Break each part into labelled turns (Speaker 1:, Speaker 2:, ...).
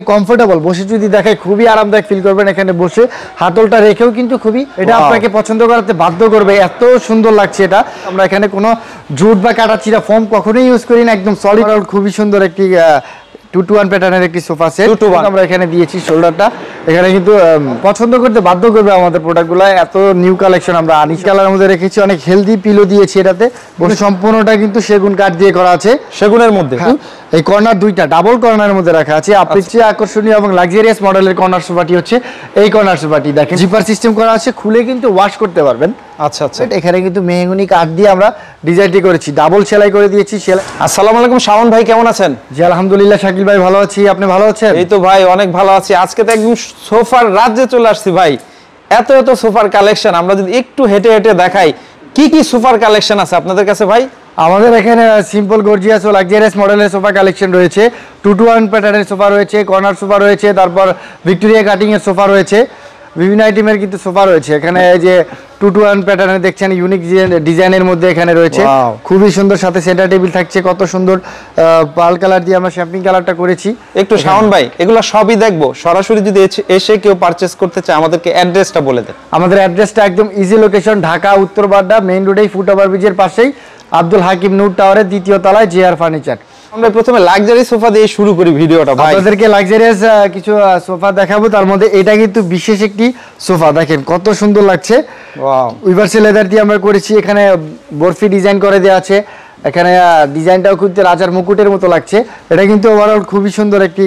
Speaker 1: Comfortable বসে যদি দেখায় খুবই আরামদায়ক ফিল করবেন। এখানে বসে হাতলটা রেখেও কিন্তু খুবই এটা আপনাকে পছন্দ করাতে বাধ্য করবে, এত সুন্দর লাগছে এটা। আমরা এখানে কোনো জুট বা কাটাচিরা ফোম কখনোই ইউজ করি না, একদম সলিড। খুবই সুন্দর একটি 2-to-1 প্যাটার্নের একটি সোফা সেট আমরা এখানে দিয়েছি। শোল্ডারটা এখানে কিন্তু পছন্দ করতে বাধ্য করবে আমাদের প্রোডাক্টগুলো, এত নিউ কালেকশন আমরা আনিস কালারের মধ্যে রেখেছি। অনেক হেলদি পিলো দিয়েছি এটাতে, সম্পূর্ণটা কিন্তু সেগুন কাঠ দিয়ে করা আছে, সেগুনের মধ্যে। এই কর্নার দুইটা ডাবল কর্নারের মধ্যে রাখা আছে। আপনি চেয়ে আকর্ষণীয় এবং লাক্সারিয়াস মডেলের কর্নার সোফাটি হচ্ছে এই কর্নার সোফাটি। দেখেন জিপার সিস্টেম করা আছে, খুলে কিন্তু ওয়াশ করতে পারবেন। আচ্ছা আচ্ছা, এখানে কিন্তু মেহগনি কাঠ দিয়ে আমরা ডিজাইনটি করেছি, ডাবল সেলাই করে দিয়েছি।
Speaker 2: আসসালামু আলাইকুম শাওন ভাই, কেমন আছেন?
Speaker 1: জি আলহামদুলিল্লাহ শাকিল ভাই, ভালো আছি, আপনি ভালো আছেন?
Speaker 2: এই তো ভাই অনেক ভালো আছি। আজকে তো একদম সোফার রাজ্যে চলে আসছি ভাই। এত এত সোফার কালেকশন, আমরা যদি একটু হেঁটে হেঁটে দেখাই কি কি সোফার কালেকশন আছে আপনাদের কাছে ভাই?
Speaker 1: আমাদের এখানে সিম্পল গর্জিয়াস ও লাক্সারিয়াস মডেলের সোফা কালেকশন রয়েছে। 2-to-1 প্যাটার্নের সোফা রয়েছে, কর্নার সোফা রয়েছে, তারপর ভিক্টোরিয়া কাটিং এর সোফা রয়েছে, বিভিন্ন আইটেমের কিন্তু সোফা রয়েছে। এখানে এই যে 2-to-1 প্যাটার্নে দেখছেন, ইউনিক ডিজাইনের মধ্যে এখানে রয়েছে, খুবই সুন্দর। সাথে সেন্টার টেবিল থাকছে, কত সুন্দর পার্ল কালার দিয়ে আমরা শ্যাম্পিং কালারটা করেছি।
Speaker 2: একটু শাওন ভাই এগুলো সবই দেখবো, সরাসরি যদি এসে কেউ পারচেজ করতে চায় আমাদেরকে অ্যাড্রেসটা বলে দেন।
Speaker 1: আমাদের অ্যাড্রেসটা একদম ইজি লোকেশন, ঢাকা উত্তর বাড্ডা মেইন রোডেই ফুট ওভারব্রিজের পাশেই আব্দুল হাকিম নূর টাওয়ারের 2য় তলায় জেআর ফার্নিচার।
Speaker 2: আমরা প্রথমে লাক্সারি সোফা দিয়ে শুরু করি ভিডিওটা ভাই।
Speaker 1: আপনাদেরকে লাক্সারিয়াস কিছু সোফা দেখাবো, তার মধ্যে এটা কিন্তু বিশেষ একটি সোফা। দেখেন কত সুন্দর লাগছে, উইভার্সি লেদার দিয়ে আমরা করেছি। এখানে বরফি ডিজাইন করে দেওয়া আছে, এখানে ডিজাইনটাও কিন্তু রাজার মুকুটের মতো লাগছে। এটা কিন্তু ওভারঅল খুবই সুন্দর একটি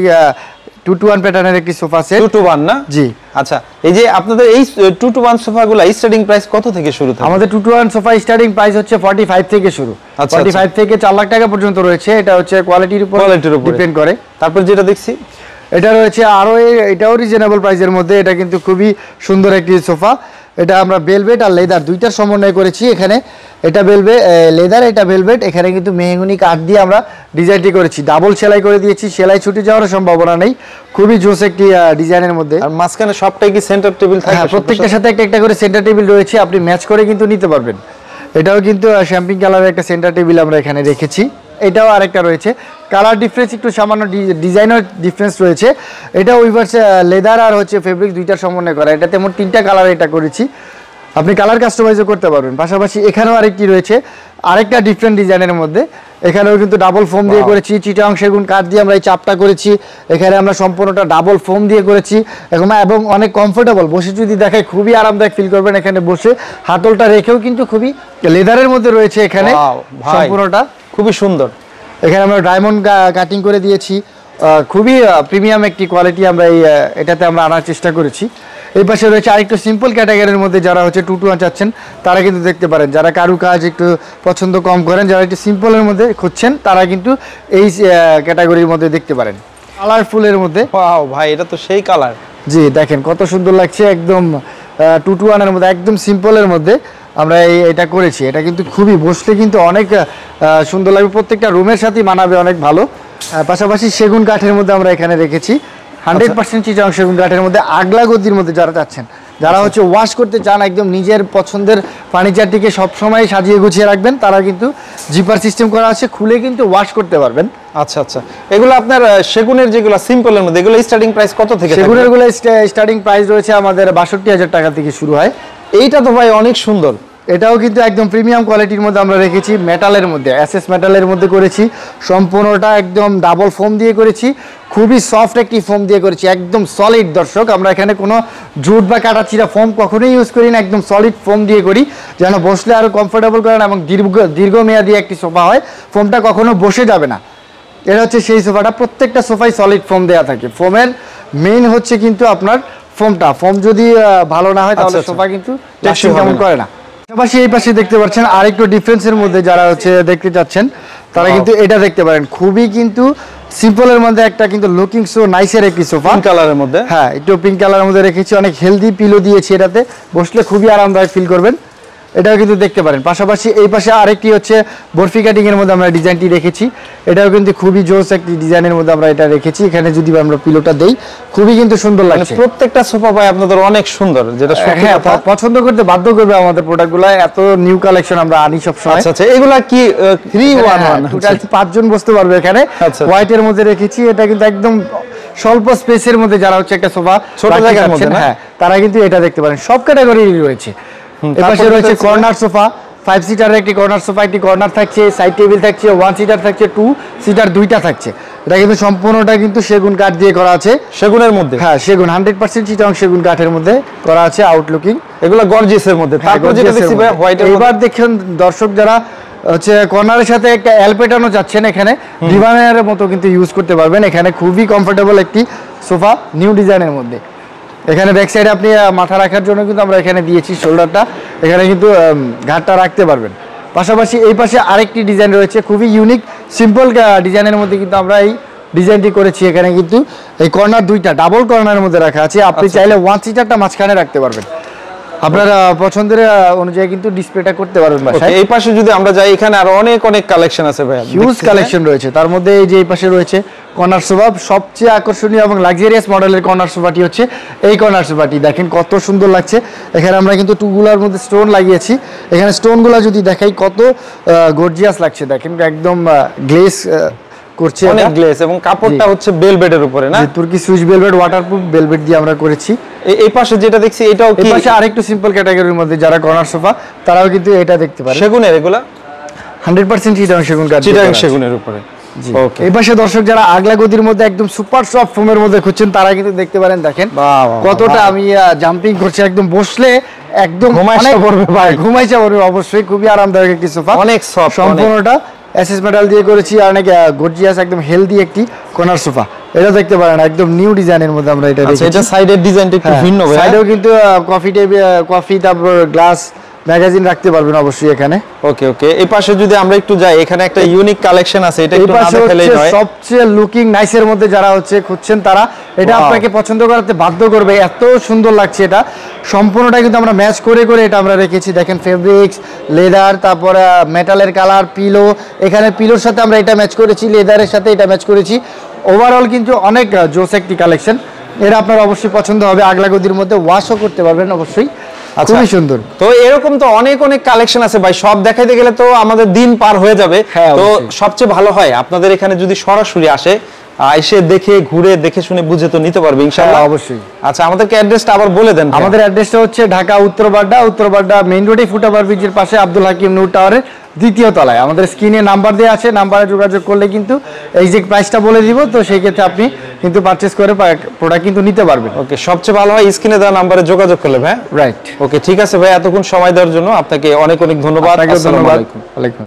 Speaker 1: 2-to-1 প্যাটার্নের একটি সোফা সেট।
Speaker 2: 2-to-1 না?
Speaker 1: জি।
Speaker 2: আচ্ছা, এই যে আপনাদের এই 2-to-1 সোফাগুলো স্টার্টিং প্রাইস কত থেকে শুরু থাকে?
Speaker 1: আমাদের 2-to-1 সোফা স্টার্টিং প্রাইস হচ্ছে 45 থেকে শুরু। 45 থেকে 4 লাখ টাকা পর্যন্ত রয়েছে। এটা হচ্ছে কোয়ালিটির উপর ডিপেন্ড করে।
Speaker 2: তারপর যেটা দেখছি
Speaker 1: এটা রয়েছে আরো, এটাও রিজনেবল প্রাইসের মধ্যে। এটা কিন্তু খুবই সুন্দর একটি সোফা। এটা আমরা ভেলভেট আর লেদার দুইটার সমন্বয় করেছি। এখানে এটা লেদার, এটা ভেলভেট। এখানে কিন্তু মেহগনি কাঠ দিয়ে আমরা ডিজাইনটি করেছি, ডাবল সেলাই করে দিয়েছি, সেলাই ছুটে যাওয়ার সম্ভাবনা নেই। খুবই জোস একটি ডিজাইনের মধ্যে।
Speaker 2: আর মাঝখানে সবটাই কি সেন্টার টেবিল থাকে?
Speaker 1: হ্যাঁ, প্রত্যেকটার সাথে একটা একটা করে সেন্টার টেবিল রয়েছে, আপনি ম্যাচ করে কিন্তু নিতে পারবেন। এটাও কিন্তু শ্যাম্পিং কালারের একটা সেন্টার টেবিল আমরা এখানে রেখেছি। এটাও আরেকটা রয়েছে, কালার ডিফারেন্স একটু সামান্য, ডিজাইনের ডিফারেন্স রয়েছে। এটা উইভার্স লেদার আর হচ্ছে ফেব্রিক দুইটার সমন্বয় করা। এটাতে মোট 3টা কালার এটা করেছি, আপনি কালার কাস্টমাইজও করতে পারবেন। পাশাপাশি এখানেও আরেকটি রয়েছে, আরেকটা ডিফারেন্ট ডিজাইনের মধ্যে। এখানেও কিন্তু ডাবল ফোম দিয়ে করেছি, চিটাং সেগুন কাঠ দিয়ে আমরা এই চাপটা করেছি। এখানে আমরা সম্পূর্ণটা ডাবল ফোম দিয়ে করেছি এবং অনেক কমফোর্টেবল, বসে যদি দেখায় খুবই আরামদায়ক ফিল করবেন। এখানে বসে হাতলটা রেখেও কিন্তু খুবই লেদারের মধ্যে রয়েছে। এখানে সম্পূর্ণটা খুবই সুন্দর। এখানে আমরা ডায়মন্ড কাটিং করে দিয়েছি, খুবই প্রিমিয়াম একটি কোয়ালিটি আমরা এটাতে আমরা আনার চেষ্টা করেছি। এই পাশে রয়েছে আরেকটু সিম্পল ক্যাটাগরির মধ্যে, যারা হচ্ছে 2-to-1 চাচ্ছেন তারা কিন্তু দেখতে পারেন। যারা কারুকাজ একটু পছন্দ কম করেন, যারা একটু সিম্পলের মধ্যে খুঁজছেন, তারা কিন্তু এই ক্যাটাগরির মধ্যে দেখতে পারেন। কালারফুলের মধ্যে
Speaker 2: ভাই এটা তো সেই কালার।
Speaker 1: জি দেখেন কত সুন্দর লাগছে, একদম 2-to-1 এর মধ্যে, একদম সিম্পলের মধ্যে আমরা এটা করেছি। এটা কিন্তু খুবই বসলে কিন্তু অনেক সুন্দর লাগবে, প্রত্যেকটা রুমের সাথেই মানাবে, অনেক ভালো। পাশাপাশি সেগুন কাঠের মধ্যে আমরা এখানে রেখেছি 100% চিটাং সেগুন কাঠের মধ্যে, আগলা গদির মধ্যে যারা চাচ্ছেন, যারা হচ্ছে ওয়াশ করতে চান, একদম নিজের পছন্দের ফার্নিচারটিকে সবসময় সাজিয়ে গুছিয়ে রাখবেন, তারা কিন্তু জিপার সিস্টেম করা আছে, খুলে কিন্তু ওয়াশ করতে পারবেন।
Speaker 2: আচ্ছা আচ্ছা, এগুলো আপনার সেগুনের যেগুলো সিম্পলের মধ্যে, এগুলো স্টার্টিং প্রাইস কত থেকে?
Speaker 1: সেগুনের গুলো স্টার্টিং প্রাইস রয়েছে আমাদের 62,000 টাকা থেকে শুরু হয়।
Speaker 2: এইটা তো ভাই অনেক সুন্দর।
Speaker 1: এটাও কিন্তু একদম প্রিমিয়াম কোয়ালিটির মধ্যে আমরা রেখেছি, মেটালের মধ্যে, এসএস মেটালের মধ্যে করেছি। সম্পূর্ণটা একদম ডাবল ফোম দিয়ে করেছি, খুবই সফট একটি ফোম দিয়ে করেছি, একদম সলিড। দর্শক, আমরা এখানে কোনো জুট বা কাটাচিরা ফোম কখনোই ইউজ করি না, একদম সলিড ফোম দিয়ে করি, যেন বসলে আরও কমফোর্টেবল করেন এবং দীর্ঘমেয়াদী একটি সোফা হয়। ফোমটা কখনো বসে যাবে না। এটা হচ্ছে সেই সোফাটা, প্রত্যেকটা সোফাই সলিড ফোম দেওয়া থাকে। ফোমের মেইন হচ্ছে কিন্তু আপনার ফোম যদি ভালো না হয় তাহলে সোফা কিন্তু কেমন করে না। পাশাপাশি এই পাশে দেখতে পাচ্ছেন আরেকটু ডিফারেন্সের মধ্যে, যারা হচ্ছে দেখতে চাচ্ছেন তারা কিন্তু এটা দেখতে পারেন। খুবই কিন্তু সিম্পলের মধ্যে একটা কিন্তু লুকিং সো নাইসের একটি সোফা,
Speaker 2: পিঙ্ক কালারের মধ্যে।
Speaker 1: হ্যাঁ, একটু পিঙ্ক কালারের মধ্যে রেখেছি, অনেক হেলদি পিলো দিয়েছি। এটাতে বসলে খুবই আরামদায়ক ফিল করবেন, এটাও কিন্তু দেখতে পারেন। পাশাপাশি এই পাশে আরেকটি হচ্ছে বরফি কাটিং এর মধ্যে আমরা ডিজাইনটি রেখেছি। এটাও কিন্তু খুবই জোস একটি ডিজাইনের মধ্যে আমরা এটা রেখেছি। এখানে যদি আমরা পিলোটা দেই, খুবই কিন্তু সুন্দর লাগছে।
Speaker 2: প্রত্যেকটা সোফা ভাই আপনাদের অনেক সুন্দর, যেটা সত্যি কথা,
Speaker 1: পছন্দ করতে বাধ্য করবে আমাদের প্রোডাক্টগুলো, এত নিউ কালেকশন আমরা আনি সব সময়।
Speaker 2: আচ্ছা আচ্ছা, এগুলা কি 3-1-1
Speaker 1: টোটাল 5 জন বসতে পারবে এখানে। হোয়াইট এর মধ্যে রেখেছি, এটা কিন্তু একদম স্বল্প স্পেসের মধ্যে যারা হচ্ছে একটা সোফা
Speaker 2: ছোট জায়গার মধ্যে,
Speaker 1: হ্যাঁ তারা কিন্তু এটা দেখতে পারেন। সব ক্যাটাগরি রয়েছে। এপাশে রয়েছে কর্নার সোফা, 5 সিটারের একটি কর্নার সোফা, একটি কর্নার থাকছে, সাইড টেবিল থাকছে, 1 সিটার থাকছে, 2 সিটার দুইটা থাকছে। এটা কিন্তু সম্পূর্ণটা কিন্তু সেগুন কাঠ দিয়ে করা আছে,
Speaker 2: সেগুনের মধ্যে।
Speaker 1: হ্যাঁ সেগুন 100% চিটাং সেগুন কাঠের মধ্যে করা আছে, আউটলুকিং
Speaker 2: এগুলো গর্জিয়াসের মধ্যে। তারপর যেটা দেখছি ভাই হোয়াইটের মধ্যে।
Speaker 1: এবার দেখেন দর্শক যারা হচ্ছে কর্নারের সাথে একটা এল পেটানো যাচ্ছেন, এখানে ডিভানের মতো কিন্তু ইউজ করতে পারবেন। এখানে খুবই কমফোর্টেবল একটি সোফা নিউ ডিজাইনের মধ্যে। এখানে ব্যাক সাইডে আপনি মাথা রাখার জন্য কিন্তু আমরা এখানে দিয়েছি শোল্ডারটা, এখানে কিন্তু ঘাটটা রাখতে পারবেন। পাশাপাশি এই পাশে আরেকটি ডিজাইন রয়েছে খুবই ইউনিক সিম্পল ডিজাইনের মধ্যে কিন্তু আমরা এই ডিজাইনটি করেছি। এখানে কিন্তু এই কর্নার দুইটা ডাবল কর্নারের মধ্যে রাখা আছে, আপনি চাইলে 1 সিটারটা মাঝখানে রাখতে পারবেন, আপনার পছন্দের অনুযায়ী কিন্তু ডিসপ্লেটা করতে পারবেন বাসায়।
Speaker 2: এই পাশে যদি আমরা যাই, এখানে আরো অনেক অনেক কালেকশন আছে ভাই,
Speaker 1: হিউজ কালেকশন রয়েছে। তার মধ্যে এই যে এই পাশে রয়েছে কর্নার সোফা, সবচেয়ে আকর্ষণীয় এবং লাক্সারিয়াস মডেলের কর্নার সোফাটি হচ্ছে এই কর্নার সোফাটি। দেখেন কত সুন্দর লাগছে। এখানে আমরা কিন্তু টুগুলার মধ্যে স্টোন লাগিয়েছি। এখানে স্টোনগুলো যদি দেখাই কত গর্জিয়াস লাগছে, দেখেন একদম গ্লেজ করছে,
Speaker 2: অনেক গ্লেজ, এবং কাপড়টা হচ্ছে বেলভেটের উপরে না,
Speaker 1: তুর্কি সুইচ বেলভেট, ওয়াটারপ্রুফ বেলভেট দিয়ে আমরা করেছি।
Speaker 2: এই পাশে যেটা দেখছি এটাও কি?
Speaker 1: এই পাশে আরেকটু সিম্পল ক্যাটাগরির মধ্যে যারা কর্নার সোফা তারাও কিন্তু এটা দেখতে পারে।
Speaker 2: সেগুনের এগুলা
Speaker 1: 100% চিটাং সেগুন কাঠ,
Speaker 2: চিটাং সেগুনের উপরে।
Speaker 1: ওকে, এই পাশে দর্শক যারা আগলা গদির মধ্যে একদম সুপার সফট ফোমের মধ্যে খুঁজছেন তারা কিন্তু দেখতে পারেন। দেখেন কতটা আমি জাম্পিং করছি, একদম বসলে একদম
Speaker 2: ঘুমাইছে পড়বে ভাই,
Speaker 1: ঘুমাইছে পড়বে অবশ্যই। খুবই আরামদায়ক একটি সোফা,
Speaker 2: অনেক সফট,
Speaker 1: সম্পূর্ণটা এসএস মেটাল দিয়ে করেছি, আর অনেক গর্জিয়াস একদম হেলদি একটি কর্নার সোফা। এটা দেখতে পারেন একদম নিউ ডিজাইনের মধ্যে আমরা এটা রেখেছি।
Speaker 2: এটা সাইডের ডিজাইনটা একটু ভিন্ন ভাই,
Speaker 1: সাইডেও কিন্তু কফি টেবিল, কফি, তারপর গ্লাস, ম্যাগাজিন রাখতে পারবেন অবশ্যই এখানে।
Speaker 2: ওকে ওকে, এই পাশে যদি আমরা একটু যাই, এখানে একটা ইউনিক কালেকশন আছে, এটা একটু না দেখালেই নয়।
Speaker 1: সবচেয়ে লুকিং নাইসের মধ্যে যারা হচ্ছে খুঁজছেন তারা এটা আপনাকে পছন্দ করাতে বাধ্য করবে, এত সুন্দর লাগছে। এটা সম্পূর্ণটা কিন্তু আমরা ম্যাচ করে করে এটা আমরা রেখেছি। দেখেন ফেব্রিক্স, লেদার, তারপর মেটালের কালার, পিলো, এখানে পিলোর সাথে আমরা এটা ম্যাচ করেছি, লেদারের সাথে এটা ম্যাচ করেছি। ওভারঅল কিন্তু অনেক জোস একটি কালেকশন, এটা আপনার অবশ্যই পছন্দ হবে। আগলা গদির মধ্যে ওয়াশও করতে পারবেন অবশ্যই, খুবই সুন্দর।
Speaker 2: তো এরকম তো অনেক অনেক কালেকশন আছে ভাই, সব দেখাইতে গেলে তো আমাদের দিন পার হয়ে যাবে। তো সবচেয়ে ভালো হয় আপনাদের এখানে যদি সরাসরি আসে, এসে দেখে ঘুরে দেখে শুনে বুঝে তো নিতে পারবে ইনশাআল্লাহ।
Speaker 1: অবশ্যই।
Speaker 2: আচ্ছা, আমাদেরকে অ্যাড্রেসটা আবার বলে দেন।
Speaker 1: আমাদের অ্যাড্রেসটা হচ্ছে ঢাকা উত্তরবাড্ডা মেইন রোডে ফুটওভার ব্রিজের পাশে আব্দুল হাকিম নূর টাওয়ারের 2য় তলায়। আমাদের স্ক্রিনে নাম্বার দেওয়া আছে, নাম্বারে যোগাযোগ করলে কিন্তু এক্সাক্ট প্রাইসটা বলে দিব। তো সেই ক্ষেত্রে আপনি কিন্তু পারচেজ করে প্রোডাক্ট কিন্তু নিতে পারবেন।
Speaker 2: ওকে, সবচেয়ে ভালো হয় স্ক্রিনে দেওয়া নাম্বারে যোগাযোগ করলে ভাই।
Speaker 1: রাইট।
Speaker 2: ওকে, ঠিক আছে ভাই, এতক্ষণ সময় দেওয়ার জন্য আপনাকে অনেক অনেক ধন্যবাদ।
Speaker 1: আপনাকেও ধন্যবাদ। ওয়ালাইকুম।